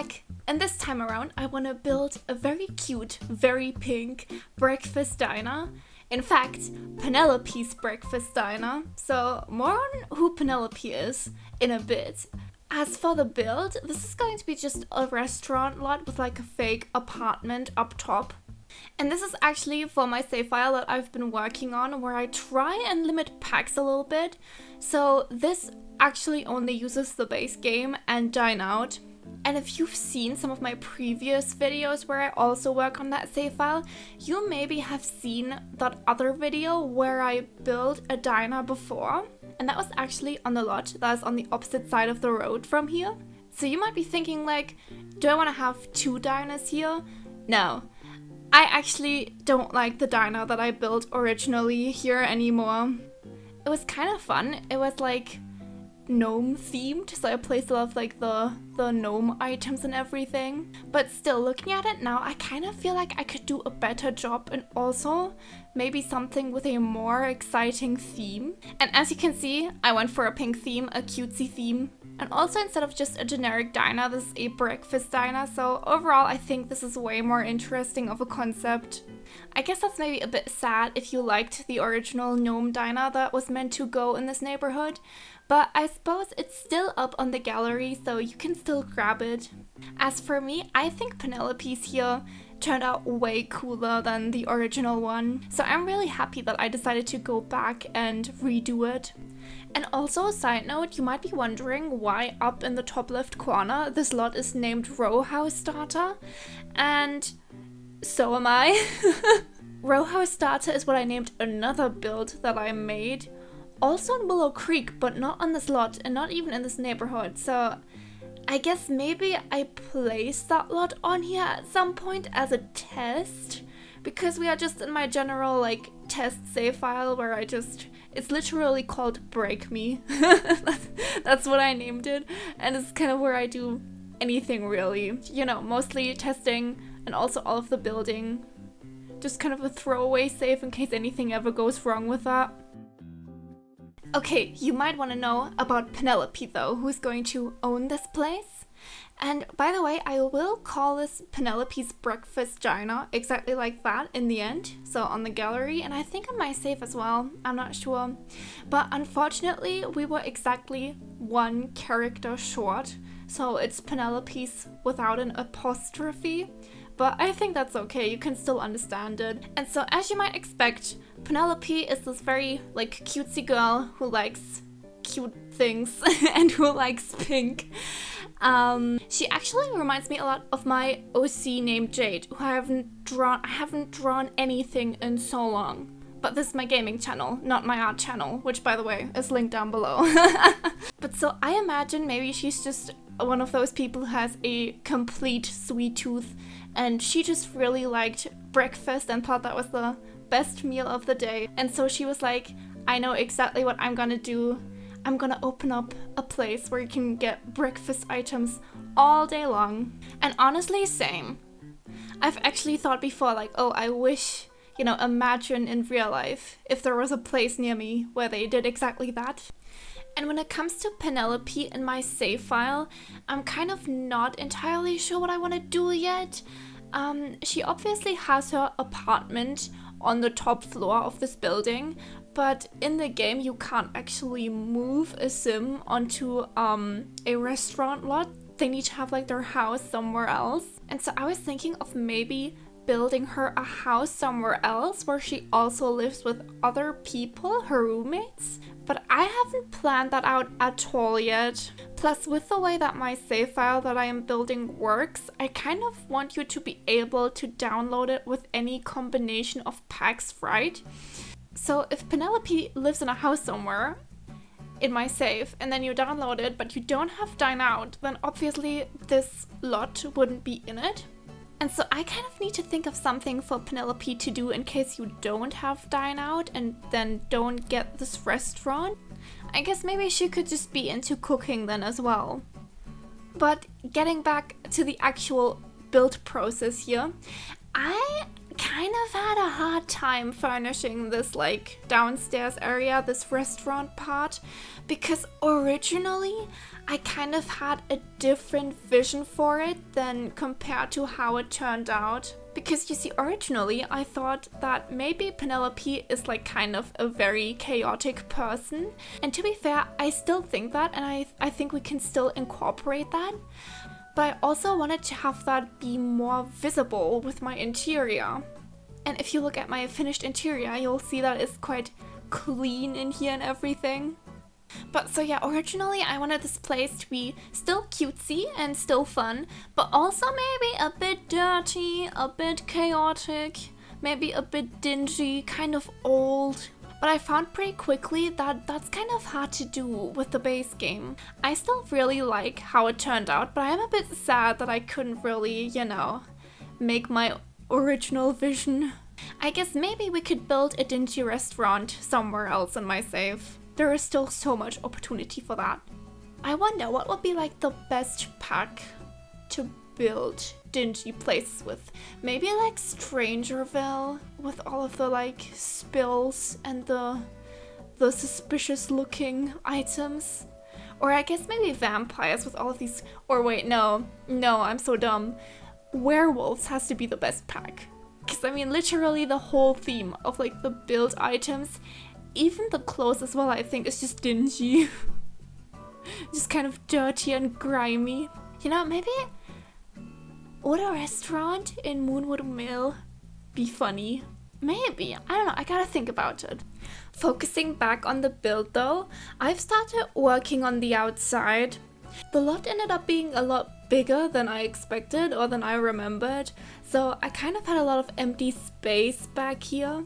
back, and this time around I want to build a very cute, very pink breakfast diner. In fact, Penelopes Breakfast Diner. So more on who Penelope is in a bit. As for the build, this is going to be just a restaurant lot with like a fake apartment up top. And this is actually for my save file that I've been working on, where I try and limit packs a little bit. So this actually only uses the base game and Dine Out. And if you've seen some of my previous videos where I also work on that save file, you maybe have seen that other video where I built a diner before. And that was actually on the lot that is on the opposite side of the road from here. So you might be thinking like, do I want to have two diners here? No. I actually don't like the diner that I built originally here anymore. It was kind of fun. It was like gnome themed, so I placed a lot of like the gnome items and everything. But still, looking at it now, I kind of feel like I could do a better job and also maybe something with a more exciting theme. And as you can see, I went for a pink theme, a cutesy theme. And also, instead of just a generic diner, this is a breakfast diner. So overall, I think this is way more interesting of a concept. I guess that's maybe a bit sad if you liked the original gnome diner that was meant to go in this neighborhood. But I suppose it's still up on the gallery, so you can still grab it. As for me, I think Penelope's here turned out way cooler than the original one. So I'm really happy that I decided to go back and redo it. And also, side note, you might be wondering why up in the top left corner this lot is named Row House Starter. And so am I. Row House Starter is what I named another build that I made. Also in Willow Creek, but not on this lot and not even in this neighborhood. So I guess maybe I placed that lot on here at some point as a test, because we are just in my general like test save file where it's literally called Break Me. That's what I named it, and it's kind of where I do anything really, you know, mostly testing and also all of the building. Just kind of a throwaway save in case anything ever goes wrong with that. Okay, you might want to know about Penelope though, who's going to own this place. And by the way, I will call this Penelope's Breakfast Diner exactly like that in the end. So on the gallery, and I think on my save as well, I'm not sure. But unfortunately, we were exactly one character short. So it's Penelope's without an apostrophe. But I think that's okay, you can still understand it. And so as you might expect, Penelope is this very like cutesy girl who likes cute things and who likes pink. She actually reminds me a lot of my OC named Jade, who I haven't drawn anything in so long. But this is my gaming channel, not my art channel, which by the way is linked down below. But so I imagine maybe she's just one of those people who has a complete sweet tooth, and she just really liked breakfast and thought that was the best meal of the day. And so she was like, I know exactly what I'm gonna do. I'm gonna open up a place where you can get breakfast items all day long. And honestly, same. I've actually thought before like, oh, I wish, you know, imagine in real life if there was a place near me where they did exactly that. And when it comes to Penelope in my save file, I'm kind of not entirely sure what I want to do yet. She obviously has her apartment on the top floor of this building, but in the game you can't actually move a sim onto a restaurant lot. They need to have like their house somewhere else. And so I was thinking of maybe building her a house somewhere else where she also lives with other people, her roommates. But I haven't planned that out at all yet. Plus, with the way that my save file that I am building works, I kind of want you to be able to download it with any combination of packs, right? So if Penelope lives in a house somewhere in my save and then you download it but you don't have Dine Out, then obviously this lot wouldn't be in it. And so I kind of need to think of something for Penelope to do in case you don't have Dine Out and then don't get this restaurant. I guess maybe she could just be into cooking then as well. But getting back to the actual build process here, I kind kind of had a hard time furnishing this like downstairs area, this restaurant part, because originally I kind of had a different vision for it than compared to how it turned out. Because you see, originally I thought that maybe Penelope is like kind of a very chaotic person. And to be fair, I still think that, and I think we can still incorporate that. But I also wanted to have that be more visible with my interior. And if you look at my finished interior, you'll see that it's quite clean in here and everything. But so yeah, originally I wanted this place to be still cutesy and still fun, but also maybe a bit dirty, a bit chaotic, maybe a bit dingy, kind of old. But I found pretty quickly that that's kind of hard to do with the base game. I still really like how it turned out, but I'm a bit sad that I couldn't really, make my original vision. I guess maybe we could build a dingy restaurant somewhere else in my save. There is still so much opportunity for that. I wonder what would be like the best pack to build dingy places with. Maybe like Strangerville with all of the like spills and the suspicious looking items. Or I guess maybe vampires with all of these, or wait, no, I'm so dumb. Werewolves has to be the best pack. Because I mean literally the whole theme of like the build items, even the clothes as well, I think is just dingy. Just kind of dirty and grimy. Maybe would a restaurant in Moonwood Mill be funny? Maybe. I don't know, I gotta think about it. Focusing back on the build though, I've started working on the outside. The lot ended up being a lot bigger than I expected or than I remembered. So I kind of had a lot of empty space back here.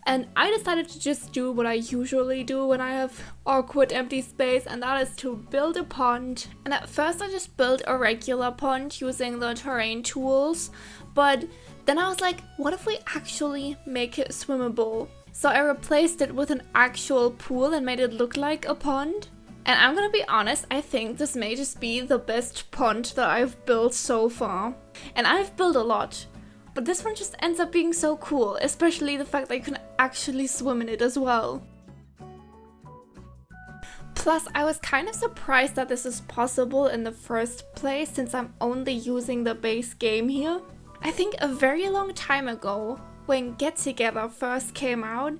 And I decided to just do what I usually do when I have awkward empty space, and that is to build a pond. And at first I just built a regular pond using the terrain tools, but then I was like, what if we actually make it swimmable? So I replaced it with an actual pool and made it look like a pond. And I'm gonna be honest, I think this may just be the best pond that I've built so far. And I've built a lot. But this one just ends up being so cool, especially the fact that you can actually swim in it as well. Plus, I was kind of surprised that this is possible in the first place, since I'm only using the base game here. I think a very long time ago, when Get Together first came out,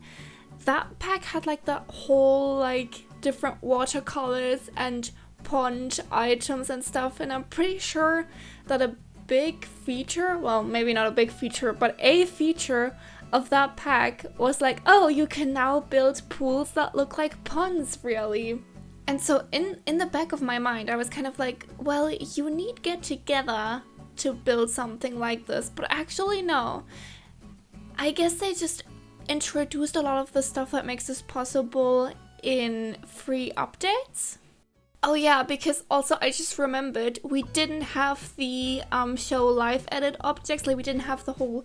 that pack had like the whole like different watercolors and pond items and stuff, and I'm pretty sure that a big feature, well maybe not a big feature, but a feature of that pack was like, oh, you can now build pools that look like ponds, really. And so in the back of my mind I was kind of like, well, you need Get Together to build something like this, but actually no. I guess they just introduced a lot of the stuff that makes this possible in free updates. Oh yeah, because also I just remembered we didn't have the show live edit objects, like we didn't have the whole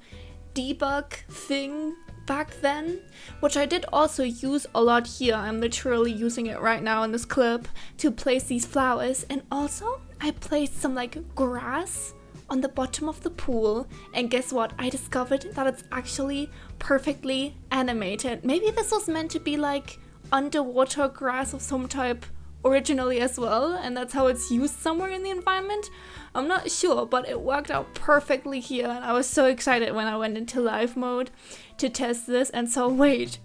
debug thing back then, which I did also use a lot here. I'm literally using it right now in this clip to place these flowers, and also I placed some like grass on the bottom of the pool, and guess what? I discovered that it's actually perfectly animated. Maybe this was meant to be like underwater grass of some type originally as well, and that's how it's used somewhere in the environment. I'm not sure, but it worked out perfectly here, and I was so excited when I went into live mode to test this, and so wait,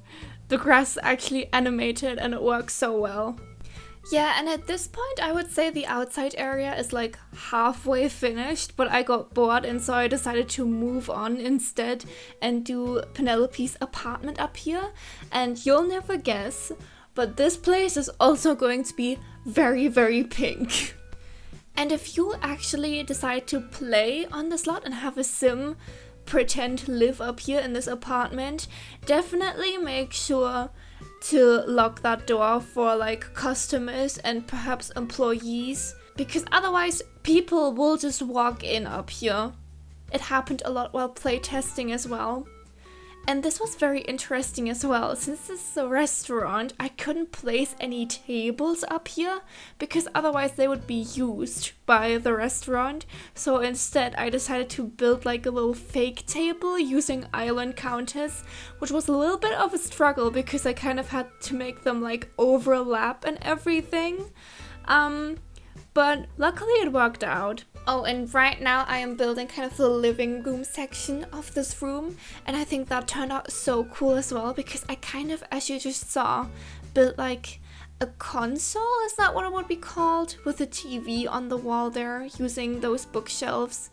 the grass is actually animated and it works so well. Yeah, and at this point I would say the outside area is like halfway finished, but I got bored and so I decided to move on instead and do Penelope's apartment up here. And you'll never guess, but this place is also going to be very, very pink. And if you actually decide to play on this lot and have a sim pretend to live up here in this apartment, definitely make sure to lock that door for like customers and perhaps employees, because otherwise people will just walk in up here. It happened a lot while playtesting as well. And this was very interesting as well. Since this is a restaurant, I couldn't place any tables up here because otherwise they would be used by the restaurant. So instead I decided to build like a little fake table using island counters, which was a little bit of a struggle because I kind of had to make them like overlap and everything. But luckily it worked out. Oh, and right now I am building kind of the living room section of this room, and I think that turned out so cool as well because I kind of, as you just saw, built like a console, is that what it would be called? With a TV on the wall there, using those bookshelves.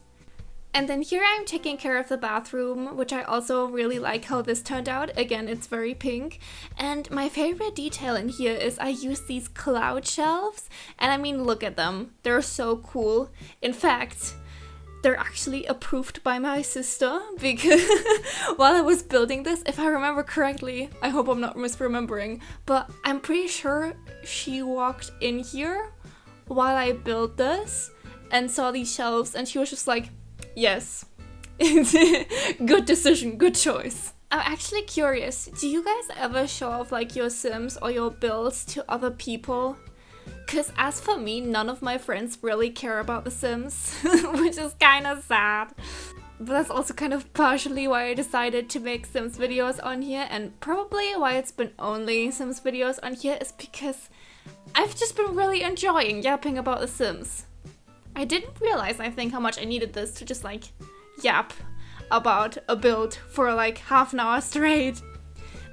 And then here I'm taking care of the bathroom, which I also really like how this turned out. Again, it's very pink. And my favorite detail in here is I use these cloud shelves. And I mean, look at them. They're so cool. In fact, they're actually approved by my sister because while I was building this, if I remember correctly, I hope I'm not misremembering, but I'm pretty sure she walked in here while I built this and saw these shelves and she was just like, yes, good decision, good choice. I'm actually curious, do you guys ever show off like your Sims or your builds to other people? Because as for me, none of my friends really care about The Sims, which is kind of sad. But that's also kind of partially why I decided to make Sims videos on here, and probably why it's been only Sims videos on here is because I've just been really enjoying yapping about The Sims. I didn't realize, I think, how much I needed this to just like yap about a build for like half an hour straight.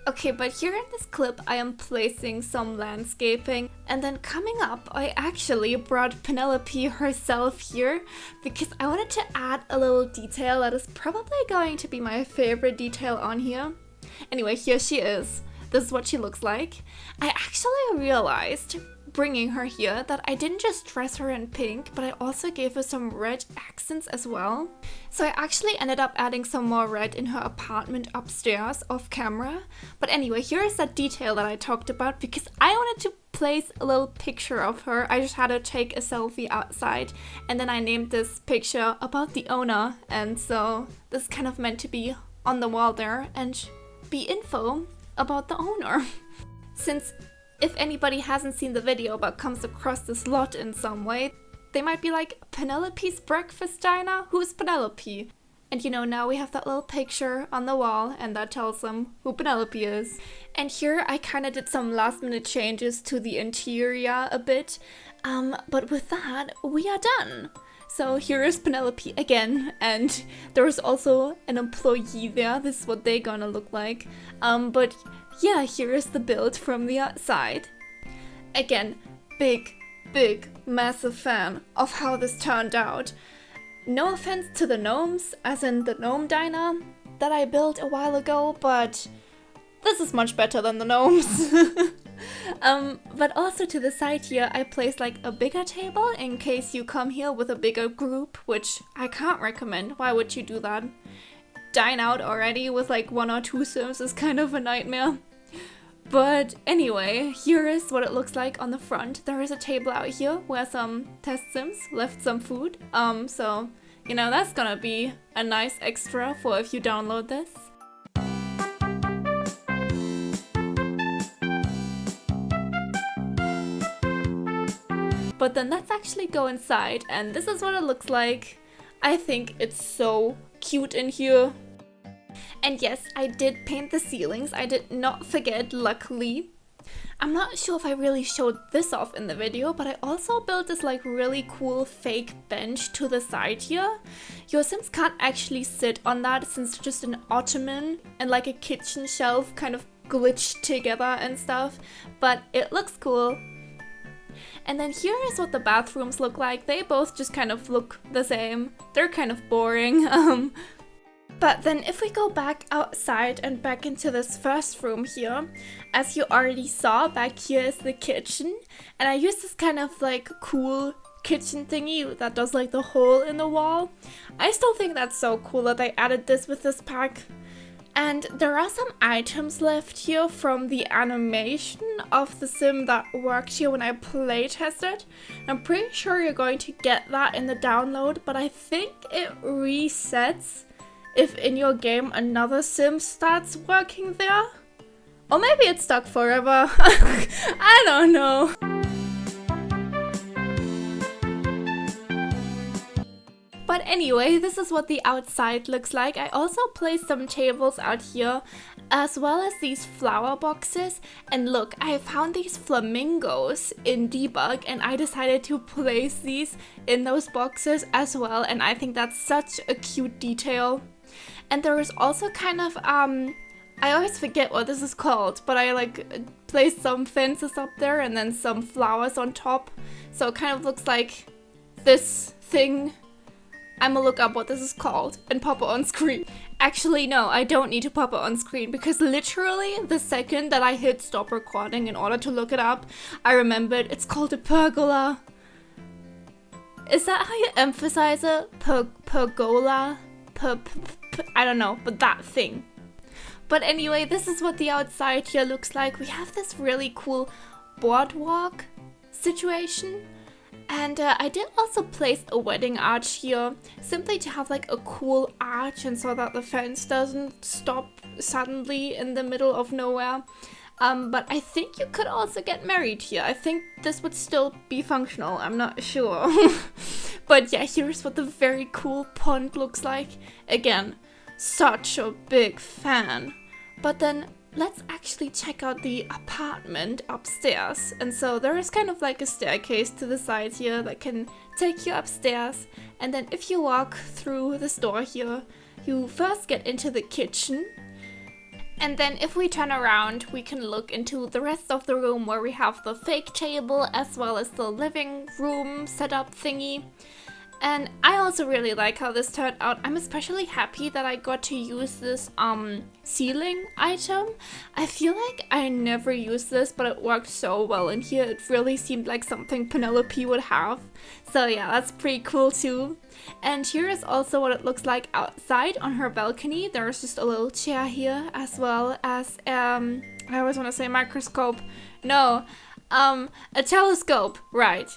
Okay, but here in this clip I am placing some landscaping, and then coming up I actually brought Penelope herself here because I wanted to add a little detail that is probably going to be my favorite detail on here. Anyway, here she is. This is what she looks like. I actually realized bringing her here that I didn't just dress her in pink, but I also gave her some red accents as well. So I actually ended up adding some more red in her apartment upstairs off camera. But anyway, here is that detail that I talked about because I wanted to place a little picture of her. I just had her take a selfie outside, and then I named this picture about the owner, and so this is kind of meant to be on the wall there and be info about the owner. Since if anybody hasn't seen the video but comes across this lot in some way, they might be like, Penelopes Breakfast Diner? Who's Penelope? And you know, now we have that little picture on the wall and that tells them who Penelope is. And here I kind of did some last minute changes to the interior a bit, but with that, we are done. So here is Penelope again, and there is also an employee there. This is what they're gonna look like. But yeah, here is the build from the outside. Again, big, massive fan of how this turned out. No offense to the gnomes, as in the gnome diner that I built a while ago, but this is much better than the gnomes. But also to the side here, I placed like a bigger table in case you come here with a bigger group, which I can't recommend. Why would you do that? Dine out already with like 1 or 2 Sims is kind of a nightmare. But anyway, here is what it looks like on the front. There is a table out here where some test Sims left some food. So, you know, that's gonna be a nice extra for if you download this. But then let's actually go inside, and this is what it looks like. I think it's so cute in here. And yes, I did paint the ceilings. I did not forget, luckily. I'm not sure if I really showed this off in the video, but I also built this like really cool fake bench to the side here. Your Sims can't actually sit on that since it's just an ottoman and like a kitchen shelf kind of glitched together and stuff, but it looks cool. And then here is what the bathrooms look like. They both just kind of look the same. They're kind of boring. But then if we go back outside and back into this first room here, as you already saw, back here is the kitchen. And I used this kind of like cool kitchen thingy that does like the hole in the wall. I still think that's so cool that I added this with this pack. And there are some items left here from the animation of the sim that worked here when I playtested. I'm pretty sure you're going to get that in the download, but I think it resets if in your game another sim starts working there. Or maybe it's stuck forever. I don't know. But anyway, this is what the outside looks like. I also placed some tables out here, as well as these flower boxes. And look, I found these flamingos in debug, and I decided to place these in those boxes as well. And I think that's such a cute detail. And there is also kind of, I always forget what this is called, but I like placed some fences up there and then some flowers on top. So it kind of looks like this thing. I'm gonna look up what this is called and pop it on screen. Actually, no, I don't need to pop it on screen because literally the second that I hit stop recording in order to look it up, I remembered it's called a pergola. Is that how you emphasize it? Pergola? I don't know, but that thing. But anyway, this is what the outside here looks like. We have this really cool boardwalk situation. And I did also place a wedding arch here, simply to have like a cool arch and so that the fence doesn't stop suddenly in the middle of nowhere. But I think you could also get married here. I think this would still be functional, I'm not sure. But yeah, here's what the very cool pond looks like. Again, such a big fan. But then let's actually check out the apartment upstairs. And so there is kind of like a staircase to the side here that can take you upstairs. And then if you walk through this door here, you first get into the kitchen. And then if we turn around, we can look into the rest of the room where we have the fake table as well as the living room setup thingy. And I also really like how this turned out. I'm especially happy that I got to use this ceiling item. I feel like I never used this, but it worked so well in here. It really seemed like something Penelope would have. So yeah, that's pretty cool too. And here is also what it looks like outside on her balcony. There's just a little chair here, as well as I always want to say microscope. No, a telescope, right.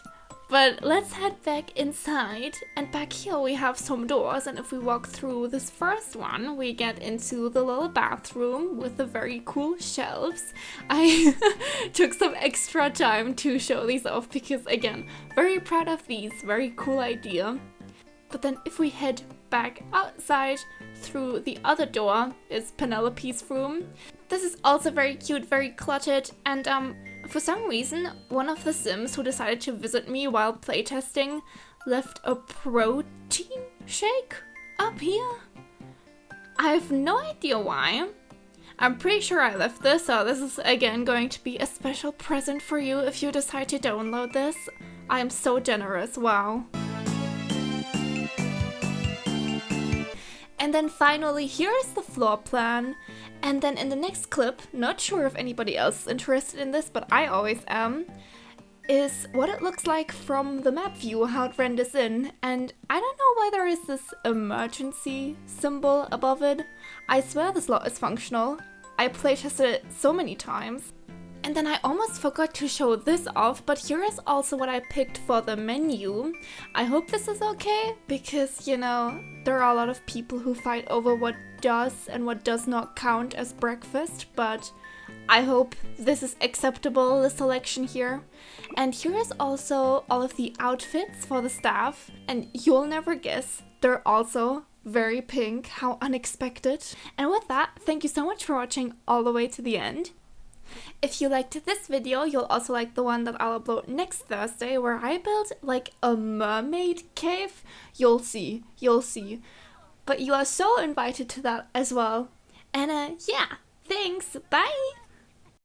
But let's head back inside, and back here we have some doors, and if we walk through this first one, we get into the little bathroom with the very cool shelves. I took some extra time to show these off because, again, very proud of these, very cool idea. But then if we head back outside through the other door is Penelope's room. This is also very cute, very cluttered, and for some reason, one of the Sims who decided to visit me while playtesting left a protein shake up here. I have no idea why. I'm pretty sure I left this, so this is again going to be a special present for you if you decide to download this. I am so generous, wow. And then finally, here's the floor plan. And then in the next clip, not sure if anybody else is interested in this, but I always am, is what it looks like from the map view, how it renders in. And I don't know why there is this emergency symbol above it. I swear this lot is functional. I playtested it so many times. And then I almost forgot to show this off, but here is also what I picked for the menu. I hope this is okay, because, you know, there are a lot of people who fight over what does and what does not count as breakfast, but I hope this is acceptable, the selection here. And here is also all of the outfits for the staff, and you'll never guess, they're also very pink. How unexpected. And with that, thank you so much for watching all the way to the end. If you liked this video, you'll also like the one that I'll upload next Thursday, where I built like a mermaid cave. You'll see. But you are so invited to that as well. And yeah, thanks, bye!